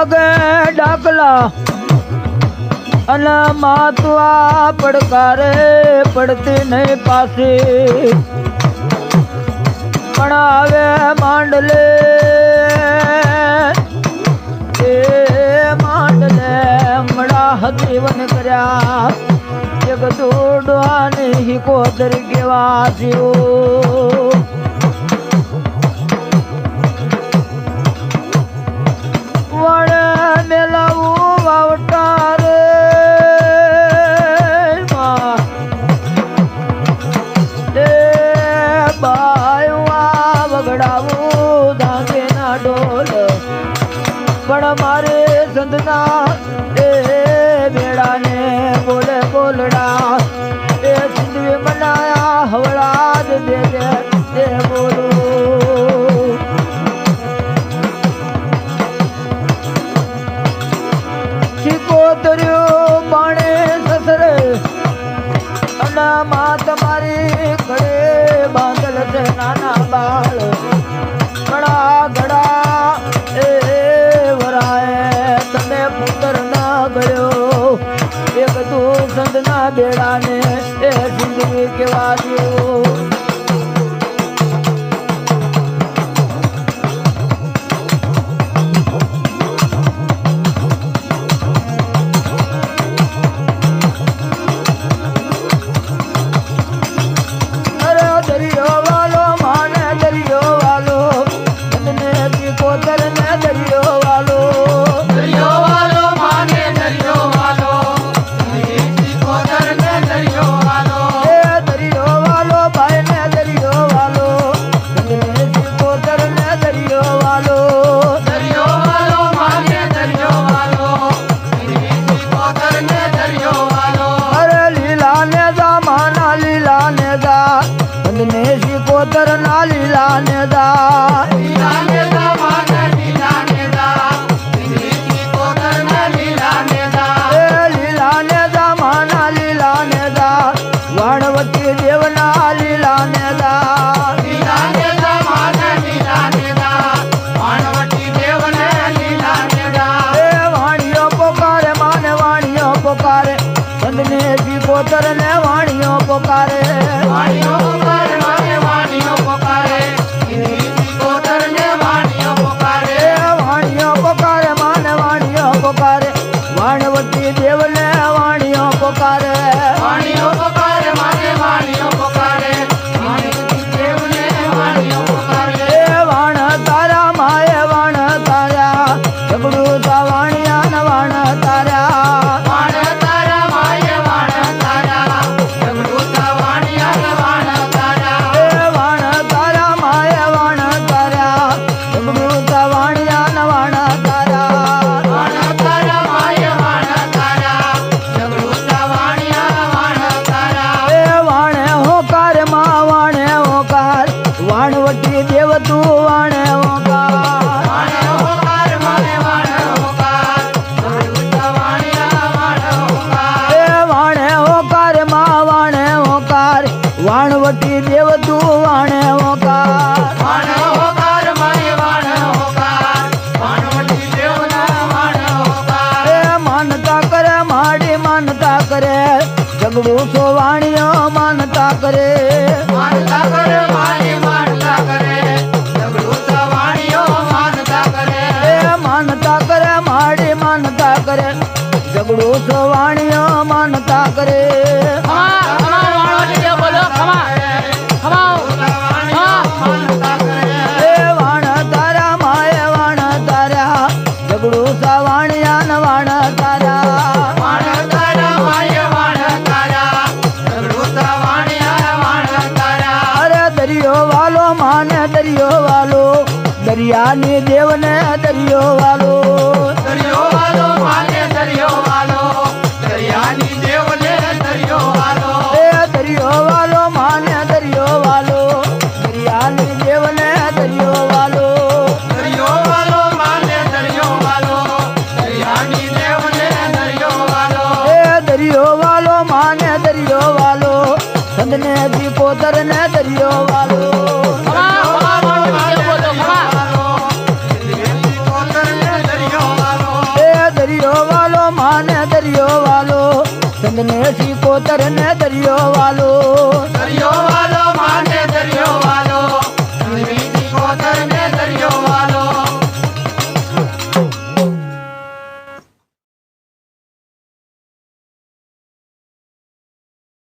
વાગે ડાકલા અને માતવા પડકારે પડતી નહીં પાછી પણ આવે માંડલે એ માંડલે મડા જીવન કર્યા એક દોડવાની હિકોદર કેવા જીવ વડે મેલાવું વાવટા રે બાયવા વગડાવું ધાગે ના ડોલ પણ મારે સંતના એ બેડાને બોલે બોલડા એ સિંધવી મનાયા હવળા જ દેજે તે બોલું શીકોતર્યો બાણે સસરે અને માં તમારી ઘડે બાંધલ છે નાના બાળ ઘડા ઘડા એ વરાય તમે પુત્ર ના ગયો એક તું સંતના બેડાને એ જિંદગી કેવા દો શીકોતર ના લીલા ને દા લીલા ને દા માના લીલા ને દા શીકોતર ના લીલા ને દા એ લીલા ને દા માના લીલા ને દા વાણવતી દેવના લીલા ને દા લીલા ને દા માના લીલા ને દા વાણવતી દેવને લીલા ને દા એ વાણીઓ પોકારે માને વાણીઓ પોકારે બંદને શીકોતર ને વાણીઓ પોકારે વાણીઓ પોકારે વાણીઓ પોકારે શીકોતર ને વાણીઓ પોકારે વાણીઓ પોકારે માને વાણીઓ પોકારે વાણવતી દેવને વાણીઓ પોકારે વાણીઓ પોકારે માને વાણીઓ પોકારે વાણવતી દેવને વાણીઓ પોકારે વાણ તારા માએ વાણ તારા જગડું તા વાણિયા ન વાણ તારા વાણ તારા માએ વાણ તારા જગડું તા વાણિયા ન વાણ તારા વાણ તારા માએ વાણ તારા જગડું તા વાણિયા ન વાણ તારા વાણ તારા માએ વાણ તારા જગડું તા વાણિયા ન વાણ તારા વાણે હોકાર માં વાણે હોકાર વાણવટી દેવ તું વાણે હોકાર વાણે હોકાર માને વાણે હોકાર જગડું તા વાણિયા વાણે હોકાર વાણે હોકાર માં વાણે હોકાર વાણવટી દેવ તું વાણે હોકાર વાણે હોકાર માને વાણે હોકાર વાણવટી દેવના વાણે હોકાર માનતા કરે માડી માનતા કરે જગડું સો વાણીઓ માનતા કરે માનતા કરે માડી માનતા કરે જગડું સો વાણીઓ માનતા કરે માનતા કરે માડી માનતા કરે જગડું સો વાણીઓ માનતા કરે વાણ તારા માએ વાણ તારા જગડું સા વાણિયા ન વાણ તારા વાણ તારા માએ વાણ તારા જગડું સા વાણિયા ન વાણ તારા અરે દરિયો વાલો માને દરિયો વાલો દરિયાની દેવને દરિયો વાલો દરિયો વાલો માને દરિયો વાલો દરિયાની દેવને દરિયો વાલો દરિયો વાલો માને દરિયો વાલો દરિયાની દેવને દરિયો વાલો દરિયો વાલો માને દરિયો વાલો દરિયાની દેવને દરિયો વાલો દરિયો વાલો માને દરિયો વાલો સંતને શીકોતર ને દરિયો વાલો દરિયો વાલો કોતર ને દરિયો વાલો દરિયો વાલો માને દરિયો વાલો